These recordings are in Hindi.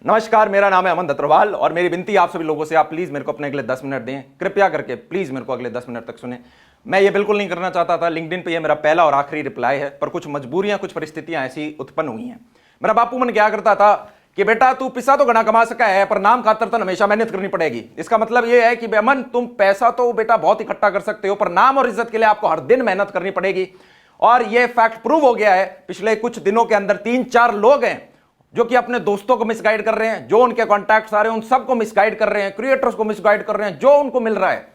नमस्कार, मेरा नाम है अमन दत्तरवाल और मेरी विनती आप सभी लोगों से, आप प्लीज मेरे को अपने अगले 10 मिनट दें, कृपया करके प्लीज मेरे को अगले 10 मिनट तक सुने। मैं ये बिल्कुल नहीं करना चाहता था, लिंक्डइन पे ये मेरा पहला और आखिरी रिप्लाई है, पर कुछ मजबूरियां, कुछ परिस्थितियां ऐसी उत्पन्न हुई हैं। मेरा बापू मन क्या करता था कि बेटा तू पैसा तो घना कमा सका है, पर नाम खातर तो हमेशा मेहनत करनी पड़ेगी। इसका मतलब ये है कि अमन तुम पैसा तो बेटा बहुत इकट्ठा कर सकते हो, पर नाम और इज्जत के लिए आपको हर दिन मेहनत करनी पड़ेगी। और ये फैक्ट प्रूव हो गया है। पिछले कुछ दिनों के अंदर 3-4 लोग हैं जो कि अपने दोस्तों को मिसगाइड कर रहे हैं, जो उनके कॉन्टैक्ट्स आ रहे हैं उन सबको मिसगाइड कर रहे हैं, क्रिएटर्स को मिसगाइड कर रहे हैं, जो उनको मिल रहा है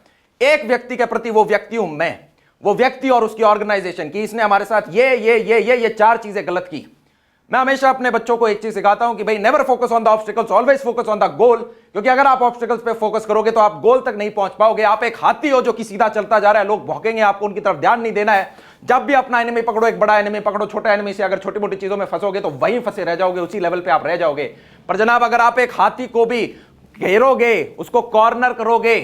एक व्यक्ति के प्रति, वो व्यक्ति हूं मैं, वो व्यक्ति और उसकी ऑर्गेनाइजेशन की इसने हमारे साथ ये 4 चीजें गलत की। मैं हमेशा अपने बच्चों को एक चीज सिखाता हूं कि भाई never focus on the obstacles, always focus on the goal. क्योंकि अगर आप ऑब्स्टिकल्स पे फोकस करोगे तो आप गोल तक नहीं पहुंच पाओगे। आप एक हाथी हो जो कि सीधा चलता जा रहा है, लोग भौंकेंगे, आपको उनकी तरफ ध्यान नहीं देना है। जब भी अपना एनिमी पकड़ो, एक बड़ा एनिमी पकड़ो, छोटा एनिमी से अगर छोटी मोटी चीजों में फंसोगे तो वहीं फंसे रह जाओगे, उसी लेवल पे आप रह जाओगे। पर जनाब अगर आप एक हाथी को भी घेरोगे, उसको कॉर्नर करोगे,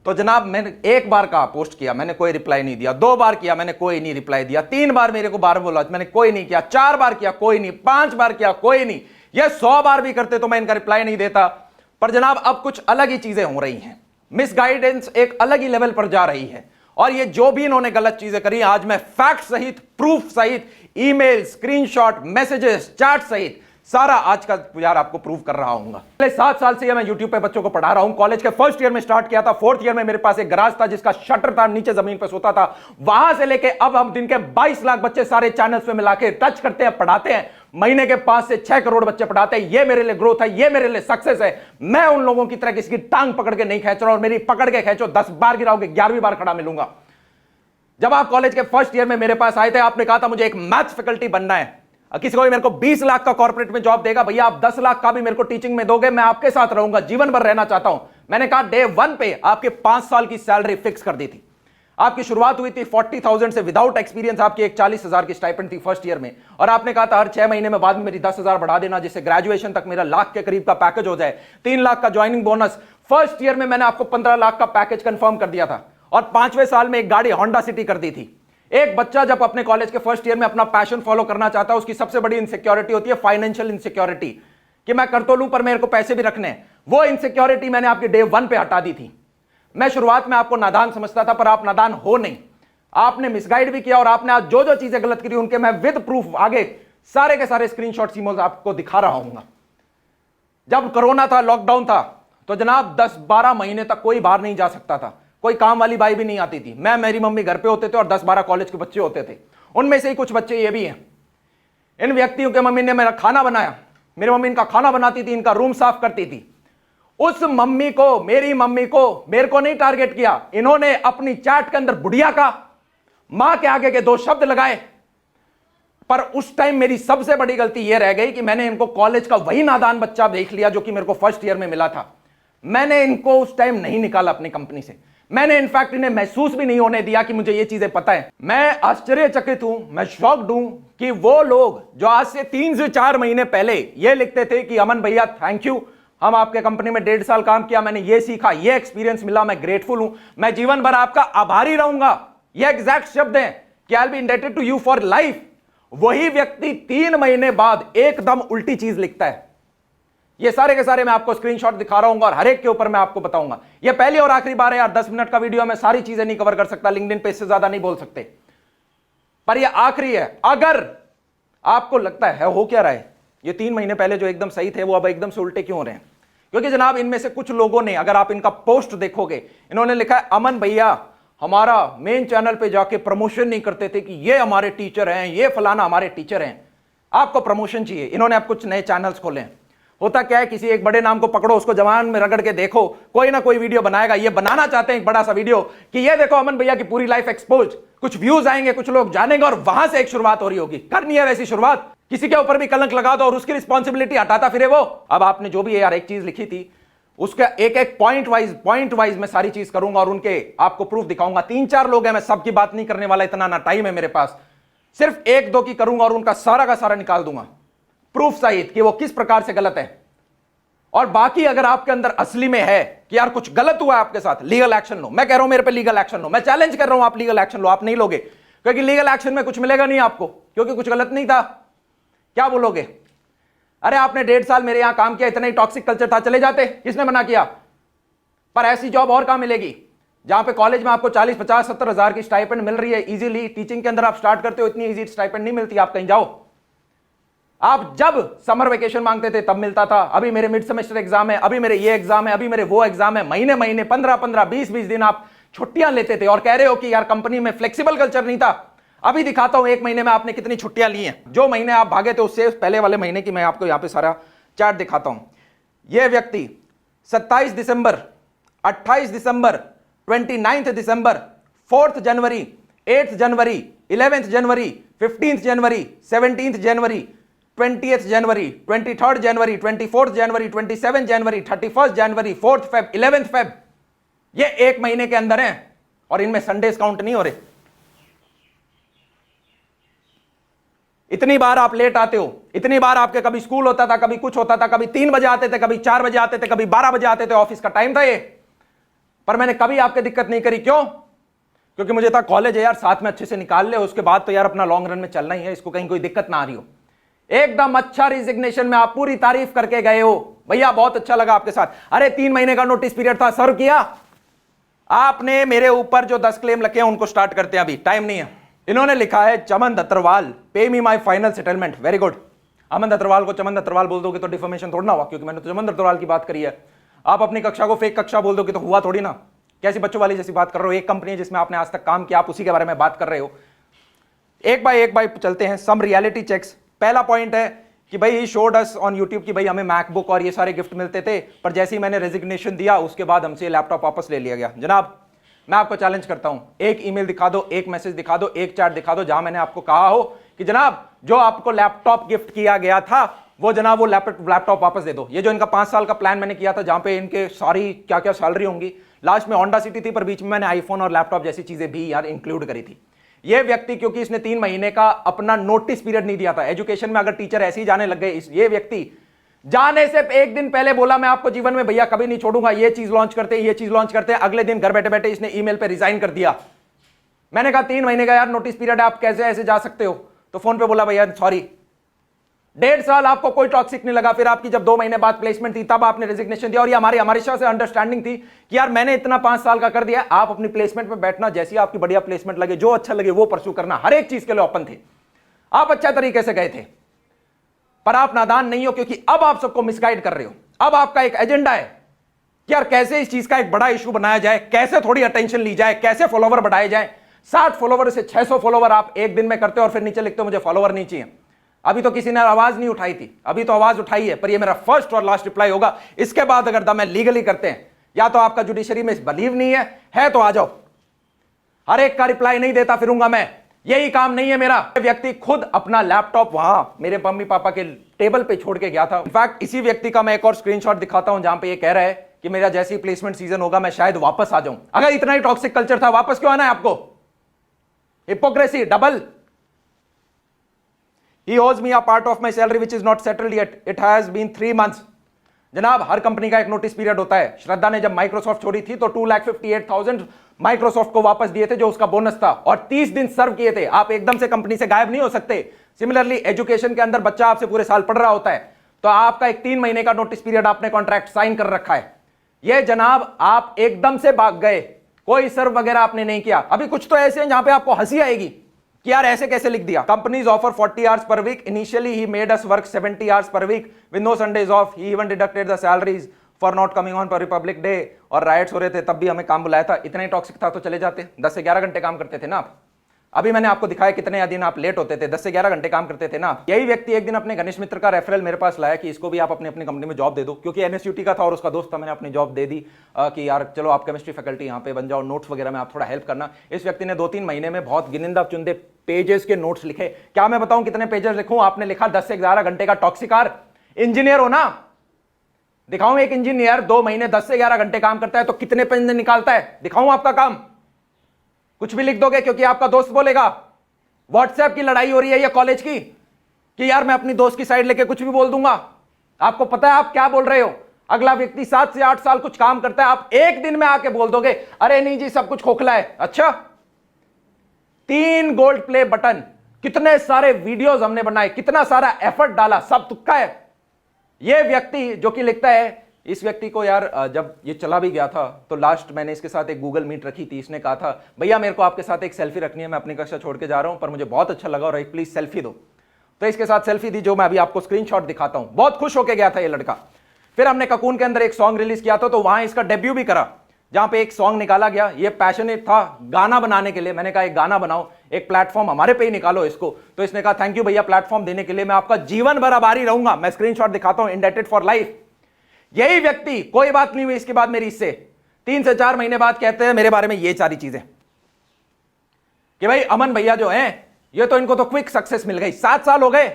तो जनाब मैंने 1 बार का पोस्ट किया, मैंने कोई रिप्लाई नहीं दिया, 2 बार किया, मैंने कोई नहीं रिप्लाई दिया, 3 बार मेरे को बार बोला, मैंने कोई नहीं किया, 4 बार किया, कोई नहीं, 5 बार किया, कोई नहीं, ये 100 बार भी करते तो मैं इनका रिप्लाई नहीं देता। पर जनाब अब कुछ अलग ही चीजें हो रही हैं, मिसगाइडेंस एक अलग ही लेवल पर जा रही है। और ये जो भी इन्होंने गलत चीजें करी, आज मैं फैक्ट सहित, प्रूफ सहित, ईमेल, स्क्रीनशॉट, मैसेजेस, चैट सहित सारा आज का यार आपको प्रूव कर रहा हूं। पहले 7 साल से मैं YouTube पे बच्चों को पढ़ा रहा हूं। कॉलेज के फर्स्ट ईयर में स्टार्ट किया था, 4th ईयर में मेरे पास एक गराज था जिसका शटर था, नीचे जमीन पे सोता था। वहां से लेके अब हम दिन के 22 लाख बच्चे सारे चैनल्स पे मिला के टच करते हैं, पढ़ाते हैं। महीने के 5 से 6 करोड़ बच्चे पढ़ाते हैं। ये मेरे लिए ग्रोथ है, ये मेरे लिए सक्सेस है। मैं उन लोगों की तरह किसी की टांग पकड़ के नहीं खींच रहा, और मेरी पकड़ के खींचो 10 बार गिराओगे 11वीं बार खड़ा मिलूंगा। जब आप कॉलेज के फर्स्ट ईयर में मेरे पास आए थे, आपने कहा था मुझे एक मैथ्स फैकल्टी बनना है। किसी को भी मेरे को 20 लाख का कॉर्पोरेट में जॉब देगा, भैया आप 10 लाख का भी मेरे को टीचिंग में दोगे, मैं आपके साथ रहूंगा, जीवन भर रहना चाहता हूं। मैंने कहा डे 1 पे आपके 5 साल की सैलरी फिक्स कर दी थी। आपकी शुरुआत हुई थी 40,000 से, विदाउट एक्सपीरियंस आपकी एक 40,000 की स्टाइपेंड थी फर्स्ट ईयर में। और आपने कहा था हर 6 महीने में बाद में मेरी 10,000 बढ़ा देना, जिससे ग्रेजुएशन तक मेरा लाख के करीब का पैकेज हो जाए, 3 लाख का ज्वाइनिंग बोनस। फर्स्ट ईयर में मैंने आपको 15 लाख का पैकेज कंफर्म कर दिया था, और 5वें साल में एक गाड़ी होंडा सिटी कर दी थी। एक बच्चा जब अपने कॉलेज के फर्स्ट ईयर में अपना पैशन फॉलो करना चाहता है, उसकी सबसे बड़ी इनसिक्योरिटी होती है फाइनेंशियल इनसिक्योरिटी, कि मैं कर तो लूं पर मेरे को पैसे भी रखने हैं। वो इनसिक्योरिटी मैंने आपके डे 1 पे हटा दी थी। मैं शुरुआत में आपको नादान समझता था, पर आप नादान हो नहीं। आपने मिसगाइड भी किया, और आपने आज जो जो चीजें गलत करी उनके मैं विद प्रूफ आगे सारे के सारे स्क्रीनशॉट इमोज आपको दिखा रहा हूं। जब कोरोना था, लॉकडाउन था, तो जनाब 10-12 महीने तक कोई बाहर नहीं जा सकता था, कोई काम वाली बाई भी नहीं आती थी। मैं, मेरी मम्मी घर पे होते थे, और 10-12 कॉलेज के बच्चे होते थे। उनमें से ही कुछ बच्चे ये भी हैं। इन व्यक्तियों के मम्मी ने मेरा खाना बनाया, मेरी मम्मी इनका खाना बनाती थी, इनका रूम साफ करती थी। उस मम्मी को, मेरी मम्मी को, मेरे को नहीं टारगेट किया, इन्होंने अपनी चैट के अंदर बुढ़िया का, मां के आगे के 2 शब्द लगाए। पर उस टाइम मेरी सबसे बड़ी गलती यह रह गई कि मैंने इनको कॉलेज का वही नादान बच्चा देख लिया जो कि मेरे को फर्स्ट ईयर में मिला था। मैंने इनको उस टाइम नहीं निकाला अपनी कंपनी से। मैंने इनफैक्ट इन्हें महसूस भी नहीं होने दिया कि मुझे ये चीजें पता है। मैं आश्चर्यचकित हूं, मैं शॉक्ड हूं कि वो लोग जो आज से 3 से 4 महीने पहले ये लिखते थे कि अमन भैया थैंक यू, हम आपके कंपनी में 1.5 साल काम किया, मैंने ये सीखा, ये एक्सपीरियंस मिला, मैं ग्रेटफुल हूं, मैं जीवन भर आपका आभारी रहूंगा, ये एग्जैक्ट शब्द हैं कि I will be indebted to you for life. वही व्यक्ति 3 महीने बाद एकदम उल्टी चीज लिखता है। ये सारे के सारे मैं आपको स्क्रीनशॉट दिखा रहा हूं, और हर एक के ऊपर मैं आपको बताऊंगा। ये पहली और आखिरी बार है यार, 10 मिनट का वीडियो में सारी चीजें नहीं कवर कर सकता, लिंक्डइन पे इससे ज्यादा नहीं बोल सकते, पर यह आखिरी है। अगर आपको लगता है हो क्या रहा है, ये 3 महीने पहले जो एकदम सही थे वो अब एकदम से उल्टे क्यों हो रहे हैं? क्योंकि जनाब इनमें से कुछ लोगों ने, अगर आप इनका पोस्ट देखोगे, इन्होंने लिखा है अमन भैया हमारा मेन चैनल पे जाके प्रमोशन नहीं करते थे कि ये हमारे टीचर हैं, ये फलाना हमारे टीचर हैं, आपको प्रमोशन चाहिए। इन्होंने अब कुछ नए चैनल्स खोले हैं। होता क्या है, किसी एक बड़े नाम को पकड़ो, उसको जवान में रगड़ के देखो, कोई ना कोई वीडियो बनाएगा। ये बनाना चाहते हैं एक बड़ा सा वीडियो कि ये देखो अमन भैया की पूरी लाइफ एक्सपोज, कुछ व्यूज आएंगे, कुछ लोग जानेंगे, और वहां से एक शुरुआत हो रही होगी। करनी है वैसी शुरुआत, किसी के ऊपर भी कलंक लगा दो और उसकी रिस्पॉन्सिबिलिटी हटाता फिरे वो। अब आपने जो भी यार एक चीज लिखी थी, उसका एक एक पॉइंट वाइज मैं सारी चीज करूंगा और उनके आपको प्रूफ दिखाऊंगा। 3-4 लोग हैं, मैं सबकी बात नहीं करने वाला, इतना ना टाइम है मेरे पास, सिर्फ 1-2 की करूंगा और उनका सारा का सारा निकाल दूंगा प्रूफ सहित कि वो किस प्रकार से गलत है। और बाकी अगर आपके अंदर असली में है कि यार कुछ गलत हुआ है आपके साथ, लीगल एक्शन लो। मैं कह रहा हूं मेरे पे लीगल एक्शन लो, मैं चैलेंज कर रहा हूं, आप लीगल एक्शन लो। आप नहीं लोगे, क्योंकि लीगल एक्शन में कुछ मिलेगा नहीं आपको, क्योंकि कुछ गलत नहीं था। क्या बोलोगे? अरे आपने 1.5 साल मेरे यहां काम किया, इतना ही टॉक्सिक कल्चर था, चले जाते, किसने मना किया? पर ऐसी जॉब और कहां मिलेगी जहां पे कॉलेज में आपको 40, 50, 70 हजार की स्टाइपेंड मिल रही है इजीली। टीचिंग के अंदर आप स्टार्ट करते हो, इतनी इजी स्टाइपेंड नहीं मिलती। आप कहीं जाओ, आप जब समर वेकेशन मांगते थे तब मिलता था। अभी मेरे मिड सेमेस्टर एग्जाम है, अभी मेरे ये एग्जाम है, अभी मेरे वो एग्जाम है, महीने महीने 15-15, 20-20 दिन आप छुट्टियां लेते थे और कह रहे हो कि यार कंपनी में फ्लेक्सिबल कल्चर नहीं था। अभी दिखाता हूं 1 महीने में आपने कितनी छुट्टियां ली हैं। जो महीने आप भागे थे उससे पहले वाले महीने की मैं आपको यहां पे सारा चार्ट दिखाता हूं। यह व्यक्ति 27 दिसंबर, 28 दिसंबर, 29 दिसंबर, 4 जनवरी, 8 जनवरी, 11 जनवरी, 15 जनवरी, 17 जनवरी, 20 जनवरी, 23 जनवरी, 24 जनवरी, 27 जनवरी, 31 जनवरी, 4 फेब, 11 फेब, ये 1 महीने के अंदर है और इनमें संडेज काउंट नहीं हो रहे। इतनी बार आप लेट आते हो, इतनी बार आपके कभी स्कूल होता था, कभी कुछ होता था, कभी 3 बजे आते थे, कभी 4 बजे आते थे, कभी 12 बजे आते थे, ऑफिस का टाइम था ये। पर मैंने कभी आपके दिक्कत नहीं करी। क्यों? क्योंकि मुझे था कॉलेज है यार, साथ में अच्छे से निकाल ले, उसके बाद तो यार अपना लॉन्ग रन में चलना ही है, इसको कहीं कोई दिक्कत ना आ रही हो। एकदम अच्छा रिजिग्नेशन में आप पूरी तारीफ करके गए हो, भैया बहुत अच्छा लगा आपके साथ। अरे 3 महीने का नोटिस पीरियड था, सर्व किया आपने। मेरे ऊपर जो 10 क्लेम लगे हैं उनको स्टार्ट करते हैं, अभी टाइम नहीं है। इन्होंने लिखा है Chaman Dattarwal, pay me my final settlement. Very good. Aman Dattarwal को चमन दत्तरवाल बोल दोगे तो डिफॉर्मेशन थोड़ा ना हुआ, क्योंकि मैंने तो चमन दत्तरवाल की बात करी है। आप अपनी कक्षा को फेक कक्षा बोल दोगे तो हुआ थोड़ी ना। कैसी बच्चों वाली जैसी बात कर रहे हो? एक कंपनी है जिसमें आपने आज तक काम किया, आप उसी के बारे में बात कर रहे हो। एक बाय चलते हैं, सम रियलिटी चेक्स। पहला पॉइंट है कि भाई he showed us on YouTube कि भाई हमें मैकबुक और ये सारे गिफ्ट मिलते थे, पर जैसे ही मैंने रेजिग्नेशन दिया उसके बाद हमसे लैपटॉप वापस ले लिया गया। जनाब मैं आपको चैलेंज करता हूं, एक ईमेल दिखा दो, एक मैसेज दिखा दो, एक चैट दिखा दो जहां मैंने आपको कहा हो कि जनाब जो आपको लैपटॉप गिफ्ट किया गया था वो जनाब वो लैपटॉप वापस दे दो। ये जो इनका 5 साल का प्लान मैंने किया था जहां पे इनके सारी क्या क्या सैलरी होंगी, लास्ट में होंडा सिटी थी, पर बीच में मैंने आईफोन और लैपटॉप जैसी चीजें भी यार इंक्लूड करी थी। ये व्यक्ति क्योंकि इसने 3 महीने का अपना नोटिस पीरियड नहीं दिया था। एजुकेशन में अगर टीचर ऐसे ही जाने लग गए, ये व्यक्ति जाने से 1 दिन पहले बोला मैं आपको जीवन में भैया कभी नहीं छोड़ूंगा, ये चीज लॉन्च करते, ये चीज लॉन्च करते, अगले दिन घर बैठे बैठे इसने ईमेल पे रिजाइन कर दिया। मैंने कहा 3 महीने का यार नोटिस पीरियड है, आप कैसे ऐसे जा सकते हो? तो फोन पे बोला भैया सॉरी। 1.5 साल आपको कोई टॉक्सिक नहीं लगा, फिर आपकी जब 2 महीने बाद प्लेसमेंट थी तब आपने रेजिग्नेशन दिया। और ये हमारे से अंडरस्टैंडिंग थी कि यार मैंने इतना 5 साल का कर दिया, आप अपनी प्लेसमेंट में बैठना, जैसी आपकी बढ़िया प्लेसमेंट लगे, जो अच्छा लगे वो परस्यू करना, हर एक चीज के लिए ओपन थे। आप अच्छा तरीके से गए थे, पर आप नादान नहीं हो, क्योंकि अब आप सबको मिसगाइड कर रहे हो। अब आपका एक एजेंडा है कि यार कैसे इस चीज का एक बड़ा इशू बनाया जाए, कैसे थोड़ी अटेंशन ली जाए, कैसे फॉलोवर बढ़ाए जाए। 60 फॉलोवर से 600 फॉलोवर आप एक दिन में करते हो और फिर नीचे लिखते हो मुझे फॉलोवर नहीं चाहिए। अभी तो किसी ने आवाज नहीं उठाई थी, अभी तो आवाज उठाई है, पर ये मेरा फर्स्ट और लास्ट रिप्लाई होगा। इसके बाद अगर दम लीगली करते हैं, या तो आपका जुडिशरी में बिलीव नहीं है तो आ जाओ। हर एक का रिप्लाई नहीं देता फिरूंगा मैं, यही काम नहीं है मेरा। व्यक्ति खुद अपना लैपटॉप वहां मेरे मम्मी पापा के टेबल पे छोड़ के गया था। इनफैक्ट इसी व्यक्ति का मैं एक और स्क्रीनशॉट दिखाता हूं जहां पे ये कह रहा है कि मेरा जैसे ही प्लेसमेंट सीजन होगा मैं शायद वापस आ जाऊं। अगर इतना ही टॉक्सिक कल्चर था, वापस क्यों आना है आपको? Hypocrisy double. He owes me a part of my salary which is not settled yet. It has been 3 months. जनाब हर कंपनी का एक नोटिस पीरियड होता है। श्रद्धा ने जब माइक्रोसॉफ्ट छोड़ी थी तो 2,58,000 माइक्रोसॉफ्ट को वापस दिए थे जो उसका बोनस था, और 30 दिन सर्व किए थे। आप एकदम से कंपनी से गायब नहीं हो सकते। सिमिलरली एजुकेशन के अंदर बच्चा आपसे पूरे साल पढ़ रहा होता है, तो आपका एक 3 महीने का नोटिस पीरियड आपने कॉन्ट्रैक्ट साइन कर रखा है। यह जनाब आप एकदम से भाग गए, कोई सर्व वगैरह आपने नहीं किया। अभी कुछ तो ऐसे हैं जहां पे आपको हंसी आएगी कि यार ऐसे कैसे लिख दिया। Companies offer 40 hours per week, initially ही made us work 70 hours per week with no Sundays off. He even deducted the salaries for not coming on Republic रिपब्लिक डे। और राइट्स हो रहे थे तब भी हमें काम बुलाया था। इतना ही टॉक्सिक था तो चले जाते, 10 से 11 घंटे काम करते थे ना आप। अभी मैंने आपको दिखाया कितने दिन आप लेट होते थे, 10 से 11 घंटे काम करते थे ना। यही व्यक्ति एक दिन अपने घनिष्ठ मित्र का रेफरल मेरे पास लाया कि इसको भी आप अपनी कंपनी में जॉब दे दो, क्योंकि एनएसयूटी का था और उसका दोस्त था। मैंने अपनी जॉब दे दी कि यार चलो आप केमिस्ट्री फैकल्टी यहाँ पे बन जाओ, नोट्स वगैरह में आप थोड़ा हेल्प करना। इस व्यक्ति ने 2-3 महीने में बहुत गिनिंदा चुनिंदे पेजेस के नोट्स लिखे। क्या मैं बताऊं कितने पेजेस लिखूं? आपने लिखा 10 से 11 घंटे का टॉक्सिकार। इंजीनियर हो ना, दिखाऊं एक इंजीनियर 2 महीने 10 से 11 घंटे काम करता है तो कितने पेज निकालता है? दिखाऊं आपका काम? कुछ भी लिख दोगे क्योंकि आपका दोस्त बोलेगा। व्हाट्सएप की लड़ाई हो रही है या कॉलेज की कि यार मैं अपनी दोस्त की साइड लेके कुछ भी बोल दूंगा। आपको पता है आप क्या बोल रहे हो। अगला व्यक्ति 7 से 8 साल कुछ काम करता है, आप एक दिन में आके बोल दोगे अरे नहीं जी सब कुछ खोखला है। अच्छा, 3 गोल्ड प्ले बटन, कितने सारे वीडियोस हमने बनाए, कितना सारा एफर्ट डाला, सब तुक्का है। ये व्यक्ति जो कि लिखता है, इस व्यक्ति को यार जब ये चला भी गया था तो लास्ट मैंने इसके साथ एक गूगल मीट रखी थी, इसने कहा था भैया मेरे को आपके साथ एक सेल्फी रखनी है, मैं अपनी कक्षा छोड़ के जा रहा हूं पर मुझे बहुत अच्छा लगा और एक प्लीज सेल्फी दो। तो इसके साथ सेल्फी दी जो मैं अभी आपको स्क्रीनशॉट दिखाता हूं। बहुत खुश होकर गया था ये लड़का। फिर हमने ककून के अंदर एक सॉन्ग रिलीज किया था तो वहां इसका डेब्यू भी करा, जहां पे एक सॉन्ग निकाला गया। ये पैशनेट था गाना बनाने के लिए। मैंने कहा एक गाना बनाओ, एक प्लेटफॉर्म हमारे पे ही निकालो इसको। तो इसने कहा थैंक यू भैया प्लेटफॉर्म देने के लिए, मैं आपका जीवन भर आभारी रहूंगा। मैं स्क्रीनशॉट दिखाता हूं, इंडेटेड फॉर लाइफ। यही व्यक्ति, कोई बात नहीं हुई इसके बाद मेरी इससे, 3 से 4 महीने बाद कहते हैं मेरे बारे में ये सारी चीजें कि भाई अमन भैया जो हैं ये तो इनको तो क्विक सक्सेस मिल गई। 7 साल हो गए।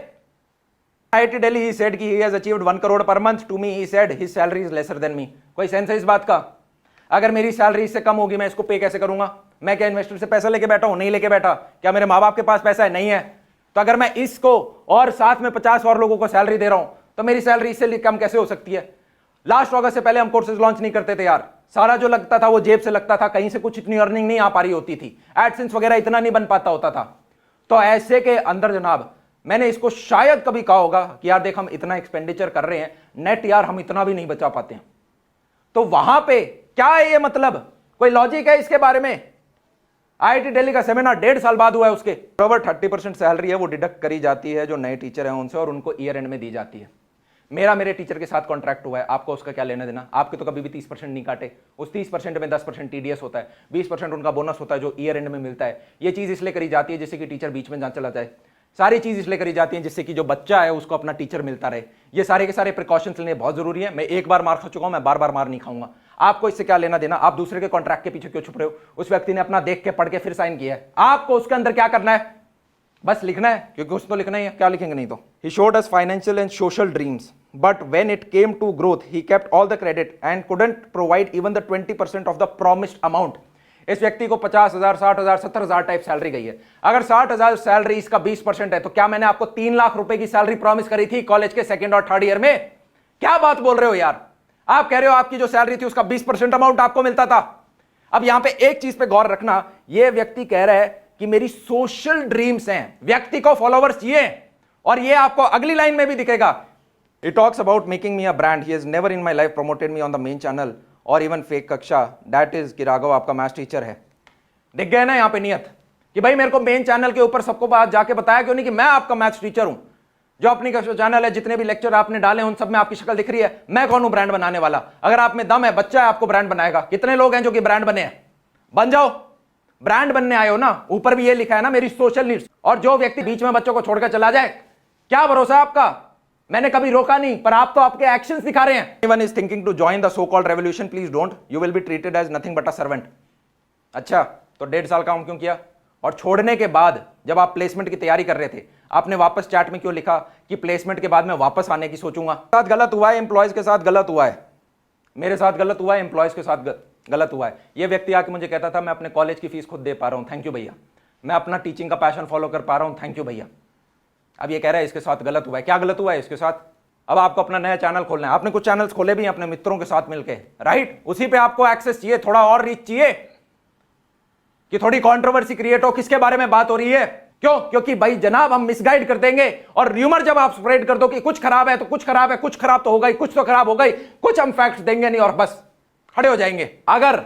IIT दिल्ली ही सेड कि he has achieved 1 crore per month. To me he said his salary is lesser than me. कोई सेंस है इस बात का? अगर मेरी सैलरी इससे कम होगी मैं इसको पे कैसे करूंगा? मैं क्या इन्वेस्टर से पैसा लेके बैठा हूं? नहीं लेके बैठा। क्या मेरे माँ बाप के पास पैसा है? नहीं है। तो अगर मैं इसको और साथ में 50 और लोगों को सैलरी दे रहा हूं तो मेरी सैलरी इससे कम कैसे हो सकती है? लास्ट अगस्त से पहले हम कोर्सेज लॉन्च नहीं करते थे यार। सारा जो लगता था वो जेब से लगता था, कहीं से कुछ इतनी अर्निंग नहीं आ पा रही होती थी, एडसेंस वगैरह इतना नहीं बन पाता होता था। तो ऐसे के अंदर जनाब मैंने इसको शायद कभी कहा होगा कि यार देख हम इतना एक्सपेंडिचर कर रहे हैं, नेट यार हम इतना भी नहीं बचा पाते हैं। तो वहां पे क्या है ये मतलब? कोई लॉजिक है इसके बारे में? IIT दिल्ली का सेमिनार 1.5 साल बाद हुआ है उसके। बराबर 30% सैलरी है वो डिडक्ट करी जाती है जो नए टीचर हैं उनसे, और उनको ईयर एंड में दी जाती है। मेरे टीचर के साथ कॉन्ट्रैक्ट हुआ है, आपको उसका क्या लेना देना? आपके तो कभी भी 30% नहीं काटे। उस 30% में 10% TDS होता है, 20% उनका बोनस होता है जो ईयर एंड में मिलता है। ये चीज इसलिए करी जाती है जिससे कि टीचर बीच में ना चला जाए। सारी चीज इसलिए करी जाती है जिससे कि जो बच्चा है उसको अपना टीचर मिलता रहे। ये सारे के सारे प्रिकॉशंस लेने बहुत जरूरी है। मैं एक बार मार खा चुका हूं, मैं बार बार मार नहीं खाऊंगा। आपको इससे क्या लेना देना? आप दूसरे के कॉन्ट्रैक्ट के पीछे क्यों छुप रहे हो? उस व्यक्ति ने अपना देख के पढ़ के फिर साइन किया है, आपको उसके अंदर क्या करना है? बस लिखना है, क्योंकि उसको लिखना ही है, क्या लिखेंगे नहीं तो। He showed us financial and social dreams, but when it came to growth, he kept all the credit and couldn't provide even the 20% of the promised amount. इस व्यक्ति को 50,000, 60,000, 70,000 टाइप सैलरी गई है। अगर 60,000 सैलरी इसका 20% है तो क्या मैंने आपको 3 लाख रुपए की सैलरी प्रॉमिस करी थी कॉलेज के 2nd और 3rd ईयर में? क्या बात बोल रहे हो यार? आप कह रहे हो आपकी जो सैलरी थी उसका 20% अमाउंट आपको मिलता था। अब यहां पे एक चीज पे गौर रखना, यह व्यक्ति कह रहा है कि मेरी सोशल ड्रीम्स हैं, व्यक्ति को फॉलोवर्स चाहिए, और ये आपको अगली लाइन में भी दिखेगा। He talks about making me a brand. He has never in my life promoted me on the main channel or even fake कक्षा। That is कि राघव आपका मैथ्स टीचर है। दिख गए ना यहाँ पे नियत कि भाई मेरे को मेन चैनल के ऊपर सबको बात जाके बताया क्यों नहीं कि मैं आपका मैथ्स टीचर हूं। जो अपनी कक्षा चैनल है, जितने भी लेक्चर आपने डाले उन सब में आपकी शक्ल दिख रही है। मैं कौन हूं ब्रांड बनाने वाला? अगर आप में दम है, बच्चा है, आपको ब्रांड बनाएगा। कितने लोग हैं जो कि ब्रांड बने हैं? बन जाओ, ब्रांड बनने आए हो ना। ऊपर भी ये लिखा है ना मेरी सोशल नीड्स। और जो व्यक्ति बीच में बच्चों को छोड़कर चला जाए, क्या भरोसा आपका? मैंने कभी रोका नहीं, पर आप तो आपके एक्शंस दिखा रहे हैं। Anyone is thinking to join the so-called revolution, please don't. You will be treated as nothing but a servant. अच्छा, तो 1.5 साल काम क्यों किया? और छोड़ने के बाद जब आप प्लेसमेंट की तैयारी कर रहे थे, आपने वापस चैट में क्यों लिखा कि प्लेसमेंट के बाद मैं वापस आने की सोचूंगा? साथ गलत हुआ है, एम्प्लॉयज के साथ गलत हुआ है, मेरे साथ गलत हुआ है, एम्प्लॉयज के साथ गलत हुआ है। ये व्यक्ति आके मुझे कहता था मैं अपने कॉलेज की फीस खुद दे पा रहा हूं, थैंक यू भैया। मैं अपना टीचिंग का पैशन फॉलो कर पा रहा हूं, थैंक यू भैया। अब ये कह रहा है इसके साथ गलत हुआ है। क्या गलत हुआ है इसके साथ? अब आपको अपना नया चैनल खोलना है। आपने कुछ चैनल्स खोले भी हैं अपने मित्रों के साथ मिलकर, राइट? उसी पे आपको एक्सेस चाहिए, थोड़ा और रीच चाहिए कि थोड़ी कंट्रोवर्सी क्रिएट हो। किसके बारे में बात हो रही है? क्यों? क्योंकि भाई जनाब हम मिसगाइड कर देंगे, और र्यूमर जब आप स्प्रेड कर दो कि कुछ खराब है तो कुछ खराब है, कुछ खराब तो होगा ही, कुछ तो खराब होगा ही, कुछ हम फैक्ट्स देंगे नहीं और बस खड़े हो जाएंगे। अगर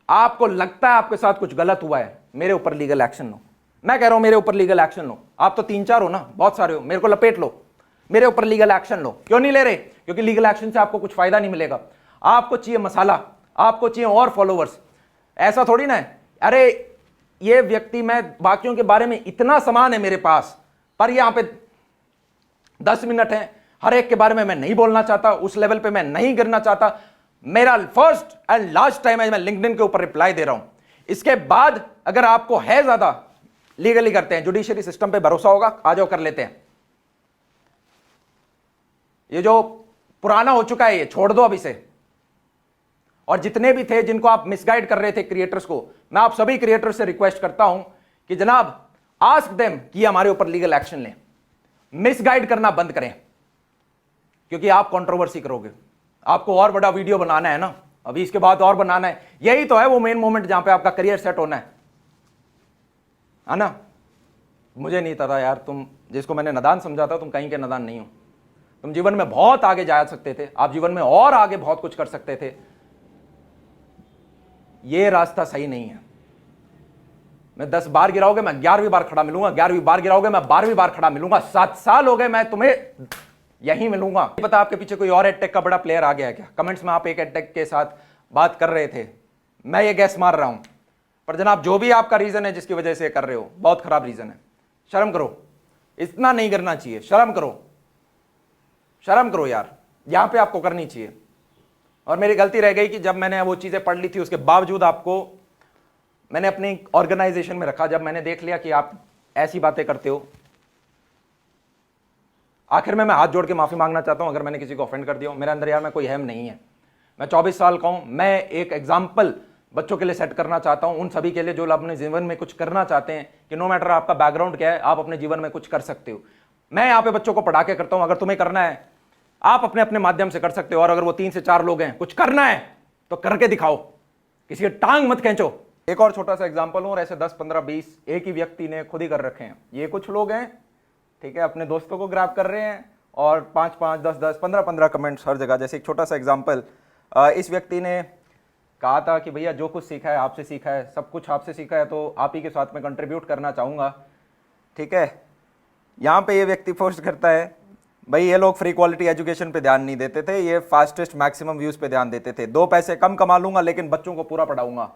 आपको लगता है आपके साथ कुछ गलत हुआ है, मेरे ऊपर लीगल एक्शन लो। मैं कह रहा हूं मेरे ऊपर लीगल एक्शन लो। आप तो 3-4 हो ना, बहुत सारे हो, मेरे को लपेट लो, मेरे ऊपर लीगल एक्शन लो। क्यों नहीं ले रहे? क्योंकि लीगल एक्शन से आपको कुछ फायदा नहीं मिलेगा। आपको चाहिए मसाला, आपको चाहिए और फॉलोवर्स। ऐसा थोड़ी ना है अरे ये व्यक्ति, मैं बाकियों के बारे में इतना सामान है मेरे पास, पर यहां पे 10 मिनट है, हर एक के बारे में मैं नहीं बोलना चाहता, उस लेवल पे मैं नहीं गिरना चाहता। मेरा फर्स्ट एंड लास्ट टाइम है मैं लिंक्डइन के ऊपर रिप्लाई दे रहा हूं। इसके बाद अगर आपको है ज्यादा, लीगली करते हैं, जुडिशियरी सिस्टम पे भरोसा होगा, आ जाओ कर लेते हैं। ये जो पुराना हो चुका है ये छोड़ दो अब इसे। और जितने भी थे जिनको आप मिसगाइड कर रहे थे क्रिएटर्स को, मैं आप सभी क्रिएटर्स से रिक्वेस्ट करता हूं कि जनाब आस्क देम कि हमारे ऊपर लीगल एक्शन लें। मिसगाइड करना बंद करें, क्योंकि आप कंट्रोवर्सी करोगे। आपको और बड़ा वीडियो बनाना है ना, अभी इसके बाद और बनाना है। यही तो है वो मेन मोमेंट जहां पे आपका करियर सेट होना है ना? मुझे नहीं पता यार, तुम जिसको मैंने नादान समझा था, तुम कहीं के नादान नहीं हो। तुम जीवन में बहुत आगे जा सकते थे, आप जीवन में और आगे बहुत कुछ कर सकते थे। ये रास्ता सही नहीं है। मैं 10 बार गिराओगे मैं 11वीं बार खड़ा मिलूंगा, 11वीं बार गिराओगे मैं 12वीं बार खड़ा मिलूंगा। 7 साल हो गए मैं तुम्हें यहीं मिलूंगा। पता आपके पीछे कोई और एडटेक का बड़ा प्लेयर आ गया है क्या? कमेंट्स में आप एक एडटेक के साथ बात कर रहे थे, मैं ये गैस मार रहा हूं। पर जनाब जो भी आपका रीजन है जिसकी वजह से कर रहे हो, बहुत खराब रीजन है। शर्म करो, इतना नहीं करना चाहिए। शर्म करो, शर्म करो यार, यहां पे आपको करनी चाहिए। और मेरी गलती रह गई कि जब मैंने वो चीजें पढ़ ली थी उसके बावजूद आपको मैंने अपनी ऑर्गेनाइजेशन में रखा। जब मैंने देख लिया कि आप ऐसी बातें करते हो, आखिर में मैं हाथ जोड़ के माफी मांगना चाहता हूं अगर मैंने किसी को ऑफेंड कर दिया हो। मेरे अंदर यार मैं कोई अहम नहीं है। मैं 24 साल का हूं। मैं एक एग्जाम्पल बच्चों के लिए सेट करना चाहता हूं, उन सभी के लिए जो अपने जीवन में कुछ करना चाहते हैं कि नो मैटर आपका बैकग्राउंड क्या है, आप अपने जीवन में कुछ कर सकते हो। मैं यहां पे बच्चों को पढ़ा के करता हूं। अगर तुम्हें करना है आप अपने अपने माध्यम से कर सकते हो। और अगर वो 3 से 4 लोग हैं, कुछ करना है तो करके दिखाओ, किसी की टांग मत खींचो। एक और छोटा सा एग्जांपल हूं, और ऐसे 10, 15, 20 एक ही व्यक्ति ने खुद ही कर रखे हैं। ये कुछ लोग हैं, ठीक है, अपने दोस्तों को ग्रैब कर रहे हैं और 5-5, 10-10, 15-15 कमेंट्स हर जगह। जैसे एक छोटा सा एग्जांपल, इस व्यक्ति ने कहा था कि भैया जो कुछ सीखा है आपसे सीखा है, सब कुछ आपसे सीखा है, तो आप ही के साथ में कंट्रीब्यूट करना चाहूँगा, ठीक है। यहाँ पे ये व्यक्ति पोस्ट करता है, भाई ये लोग फ्री क्वालिटी एजुकेशन पे ध्यान नहीं देते थे, ये फास्टेस्ट मैक्सिमम व्यूज़ पे ध्यान देते थे। 2 पैसे कम कमा लूँगा लेकिन बच्चों को पूरा पढ़ाऊँगा।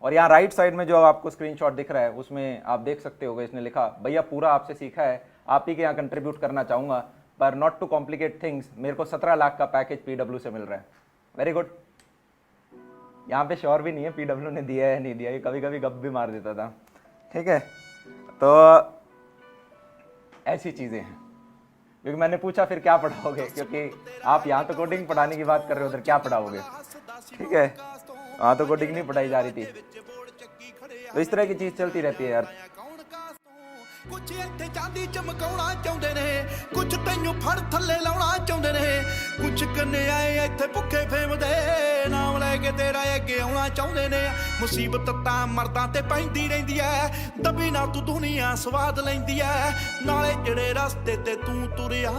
और यहाँ राइट साइड में जो आपको स्क्रीनशॉट दिख रहा है उसमें आप देख सकते होगे, इसने लिखा भैया पूरा आपसे सीखा है, आप ही के यहाँ कंट्रीब्यूट करना चाहूँगा, पर नॉट टू कॉम्प्लिकेट थिंग्स, मेरे को 17 लाख का पैकेज PW से मिल रहा है। Very good. यहाँ पे श्योर भी नहीं है PW ने दिया है नहीं दिया, ये कभी कभी गप भी मार देता था, ठीक है। तो ऐसी चीज़ें हैं। क्योंकि मैंने पूछा फिर क्या पढ़ाओगे, क्योंकि आप यहाँ तो कोडिंग पढ़ाने की बात कर रहे हो, उधर क्या पढ़ाओगे, ठीक है। वहाँ तो कोडिंग नहीं पढ़ाई जा रही थी। तो इस तरह की चीज़ चलती रहती है यार। कुछ इत्थे चांदी चमकाउणा चाहुंदे ने, कुछ तैनूं फड़ थल्ले लाउणा चाहुंदे ने, कुछ कन्याए इत्थे भुखे फेमदे नाम लैके तेरा अगे आउणा चाहुंदे ने। मुसीबत तां मर्दां ते पैंदी रहिंदी ऐ, दबी ना तू दुनिया स्वाद लैंदी ऐ, नाले ਜਿਹੜੇ रस्ते ते तू तुरिया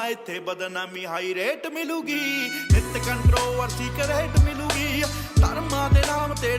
इत्थे बदनामी हाई रेट मिलूगी, नित कंट्रोवर्सी करेट मिलूगी, धर्मां दे नाम ते